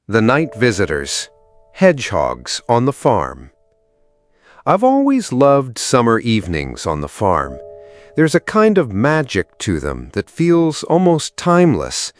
The Night Visitors, Hedgehogs on the Farm. I've always loved summer evenings on the farm. There's a kind of magic to them that feels almost timeless.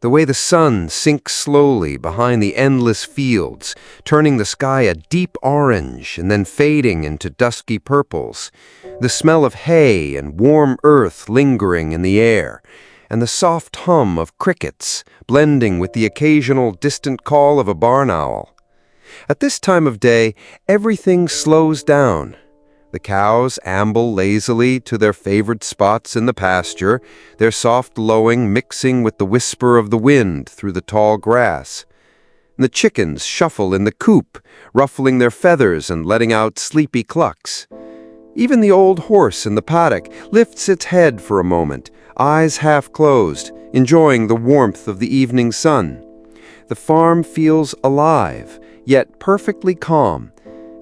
The way the sun sinks slowly behind the endless fields, turning the sky a deep orange and then fading into dusky purples. The smell of hay and warm earth lingering in the air, and the soft hum of crickets blending with the occasional distant call of a barn owl. At this time of day, everything slows down. The cows amble lazily to their favorite spots in the pasture, their soft lowing mixing with the whisper of the wind through the tall grass. The chickens shuffle in the coop, ruffling their feathers and letting out sleepy clucks. Even the old horse in the paddock lifts its head for a moment, eyes half closed, enjoying the warmth of the evening sun. The farm feels alive, yet perfectly calm,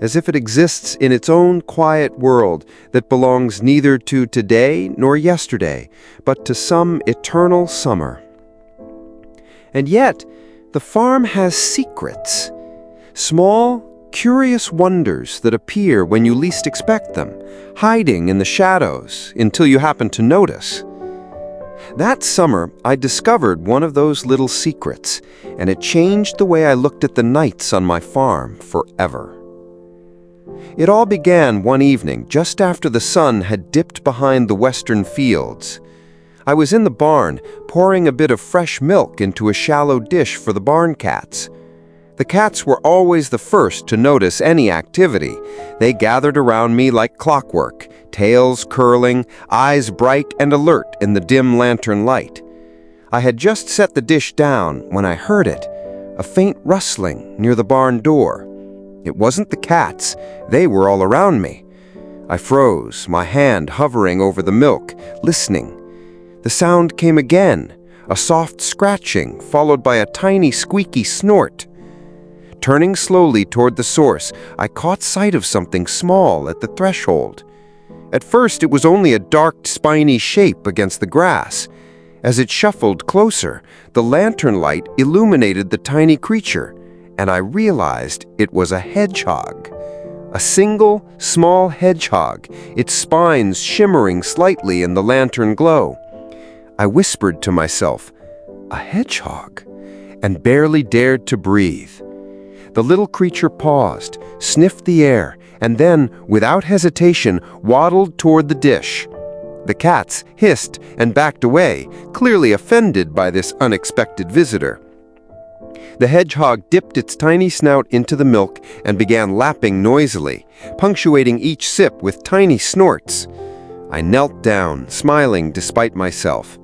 as if it exists in its own quiet world that belongs neither to today nor yesterday, but to some eternal summer. And yet, the farm has secrets, small, curious wonders that appear when you least expect them, hiding in the shadows until you happen to notice. That summer, I discovered one of those little secrets, and it changed the way I looked at the nights on my farm forever. It all began one evening, just after the sun had dipped behind the western fields. I was in the barn, pouring a bit of fresh milk into a shallow dish for the barn cats. The cats were always the first to notice any activity. They gathered around me like clockwork, tails curling, eyes bright and alert in the dim lantern light. I had just set the dish down when I heard it, a faint rustling near the barn door. It wasn't the cats, they were all around me. I froze, my hand hovering over the milk, listening. The sound came again, a soft scratching followed by a tiny squeaky snort. Turning slowly toward the source, I caught sight of something small at the threshold. At first, it was only a dark, spiny shape against the grass. As it shuffled closer, the lantern light illuminated the tiny creature, and I realized it was a hedgehog. A single, small hedgehog, its spines shimmering slightly in the lantern glow. I whispered to myself, "A hedgehog," and barely dared to breathe. The little creature paused, sniffed the air, and then, without hesitation, waddled toward the dish. The cats hissed and backed away, clearly offended by this unexpected visitor. The hedgehog dipped its tiny snout into the milk and began lapping noisily, punctuating each sip with tiny snorts. I knelt down, smiling despite myself.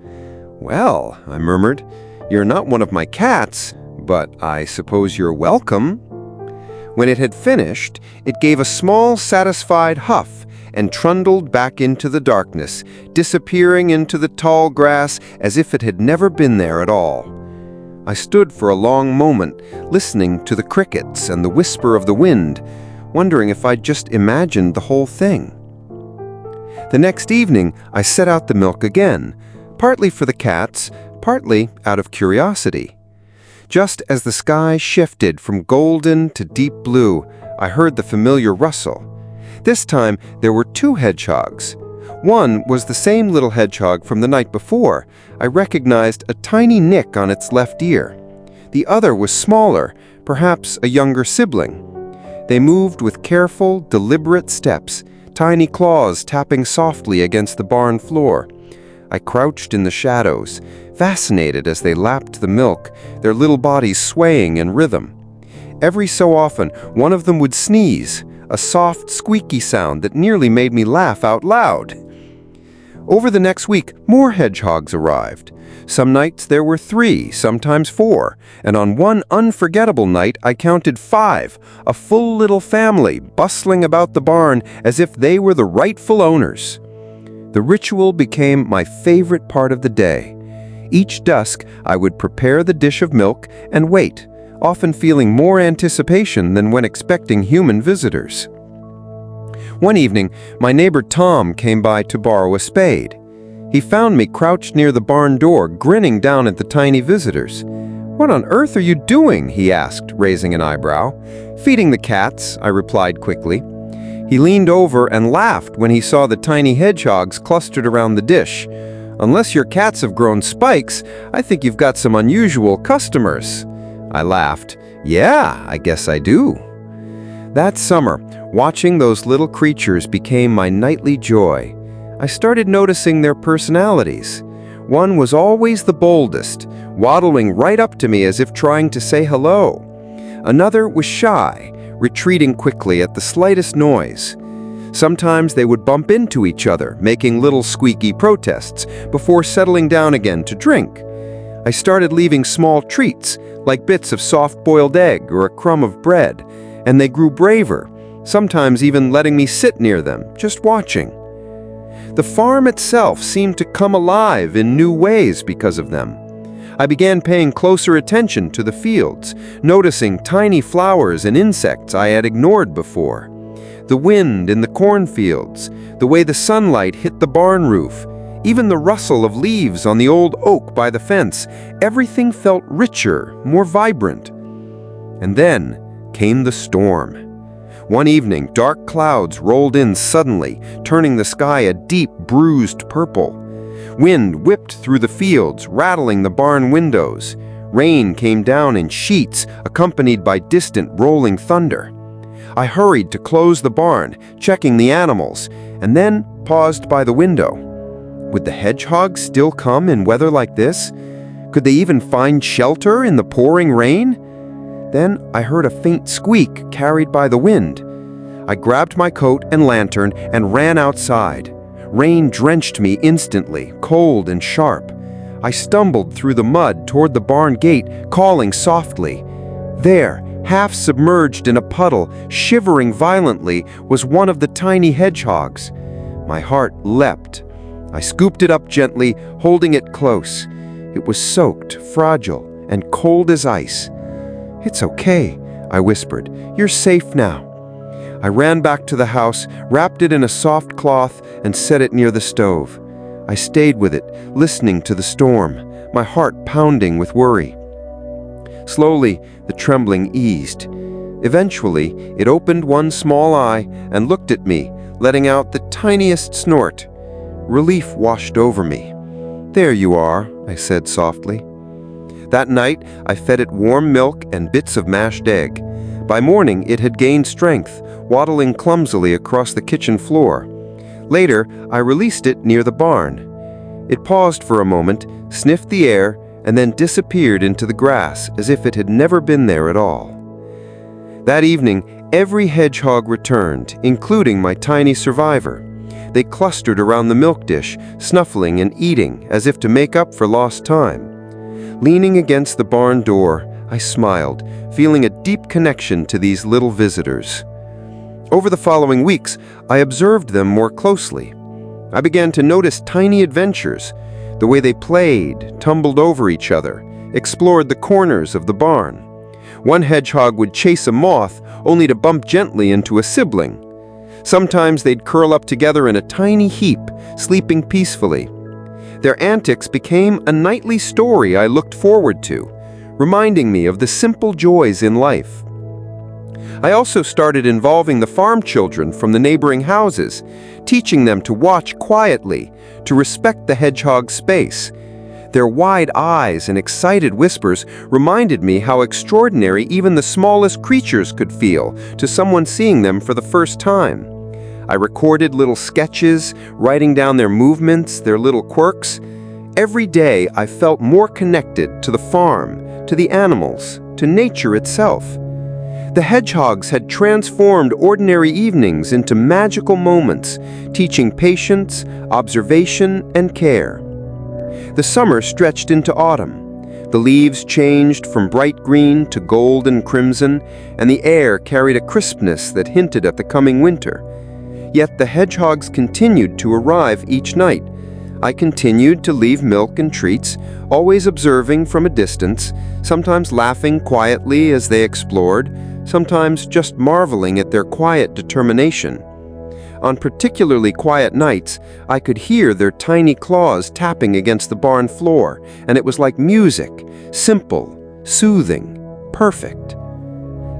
"Well," I murmured, "you're not one of my cats, but I suppose you're welcome." When it had finished, it gave a small, satisfied huff and trundled back into the darkness, disappearing into the tall grass as if it had never been there at all. I stood for a long moment, listening to the crickets and the whisper of the wind, wondering if I'd just imagined the whole thing. The next evening, I set out the milk again, partly for the cats, partly out of curiosity. Just as the sky shifted from golden to deep blue, I heard the familiar rustle. This time, there were two hedgehogs. One was the same little hedgehog from the night before. I recognized a tiny nick on its left ear. The other was smaller, perhaps a younger sibling. They moved with careful, deliberate steps, tiny claws tapping softly against the barn floor. I crouched in the shadows, fascinated as they lapped the milk, their little bodies swaying in rhythm. Every so often, one of them would sneeze, a soft, squeaky sound that nearly made me laugh out loud. Over the next week, more hedgehogs arrived. Some nights there were 3, sometimes 4, and on one unforgettable night I counted 5, a full little family bustling about the barn as if they were the rightful owners. The ritual became my favorite part of the day. Each dusk, I would prepare the dish of milk and wait, often feeling more anticipation than when expecting human visitors. One evening, my neighbor Tom came by to borrow a spade. He found me crouched near the barn door, grinning down at the tiny visitors. "What on earth are you doing?" he asked, raising an eyebrow. "Feeding the cats," I replied quickly. He leaned over and laughed when he saw the tiny hedgehogs clustered around the dish. "Unless your cats have grown spikes, I think you've got some unusual customers." I laughed. "Yeah, I guess I do." That summer, watching those little creatures became my nightly joy. I started noticing their personalities. One was always the boldest, waddling right up to me as if trying to say hello. Another was shy, retreating quickly at the slightest noise. Sometimes they would bump into each other, making little squeaky protests, before settling down again to drink. I started leaving small treats, like bits of soft-boiled egg or a crumb of bread, and they grew braver, sometimes even letting me sit near them, just watching. The farm itself seemed to come alive in new ways because of them. I began paying closer attention to the fields, noticing tiny flowers and insects I had ignored before. The wind in the cornfields, the way the sunlight hit the barn roof, even the rustle of leaves on the old oak by the fence, everything felt richer, more vibrant. And then came the storm. One evening, dark clouds rolled in suddenly, turning the sky a deep, bruised purple. Wind whipped through the fields, rattling the barn windows. Rain came down in sheets, accompanied by distant rolling thunder. I hurried to close the barn, checking the animals, and then paused by the window. Would the hedgehogs still come in weather like this? Could they even find shelter in the pouring rain? Then I heard a faint squeak carried by the wind. I grabbed my coat and lantern and ran outside. Rain drenched me instantly, cold and sharp. I stumbled through the mud toward the barn gate, calling softly. There, half submerged in a puddle, shivering violently, was one of the tiny hedgehogs. My heart leapt. I scooped it up gently, holding it close. It was soaked, fragile, and cold as ice. "It's okay," I whispered. "You're safe now." I ran back to the house, wrapped it in a soft cloth, and set it near the stove. I stayed with it, listening to the storm, my heart pounding with worry. Slowly, the trembling eased. Eventually, it opened one small eye and looked at me, letting out the tiniest snort. Relief washed over me. "There you are," I said softly. That night, I fed it warm milk and bits of mashed egg. By morning, it had gained strength, waddling clumsily across the kitchen floor. Later, I released it near the barn. It paused for a moment, sniffed the air, and then disappeared into the grass as if it had never been there at all. That evening, every hedgehog returned, including my tiny survivor. They clustered around the milk dish, snuffling and eating as if to make up for lost time. Leaning against the barn door, I smiled, feeling a deep connection to these little visitors. Over the following weeks, I observed them more closely. I began to notice tiny adventures, the way they played, tumbled over each other, explored the corners of the barn. One hedgehog would chase a moth, only to bump gently into a sibling. Sometimes they'd curl up together in a tiny heap, sleeping peacefully. Their antics became a nightly story I looked forward to, reminding me of the simple joys in life. I also started involving the farm children from the neighboring houses, teaching them to watch quietly, to respect the hedgehog's space. Their wide eyes and excited whispers reminded me how extraordinary even the smallest creatures could feel to someone seeing them for the first time. I recorded little sketches, writing down their movements, their little quirks. Every day I felt more connected to the farm, to the animals, to nature itself. The hedgehogs had transformed ordinary evenings into magical moments, teaching patience, observation, and care. The summer stretched into autumn. The leaves changed from bright green to gold and crimson, and the air carried a crispness that hinted at the coming winter. Yet the hedgehogs continued to arrive each night. I continued to leave milk and treats, always observing from a distance, sometimes laughing quietly as they explored, sometimes just marveling at their quiet determination. On particularly quiet nights, I could hear their tiny claws tapping against the barn floor, and it was like music, simple, soothing, perfect.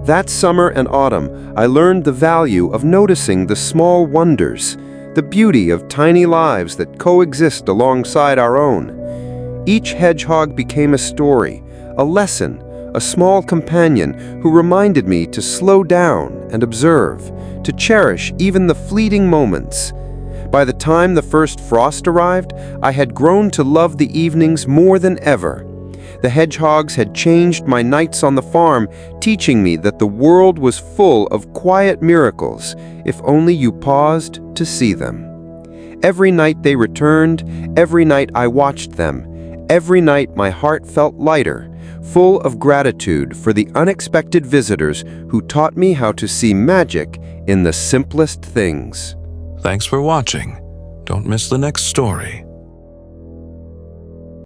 That summer and autumn, I learned the value of noticing the small wonders, the beauty of tiny lives that coexist alongside our own. Each hedgehog became a story, a lesson, a small companion who reminded me to slow down and observe, to cherish even the fleeting moments. By the time the first frost arrived, I had grown to love the evenings more than ever. The hedgehogs had changed my nights on the farm, teaching me that the world was full of quiet miracles, if only you paused to see them. Every night they returned, every night I watched them, every night my heart felt lighter, full of gratitude for the unexpected visitors who taught me how to see magic in the simplest things. Thanks for watching. Don't miss the next story.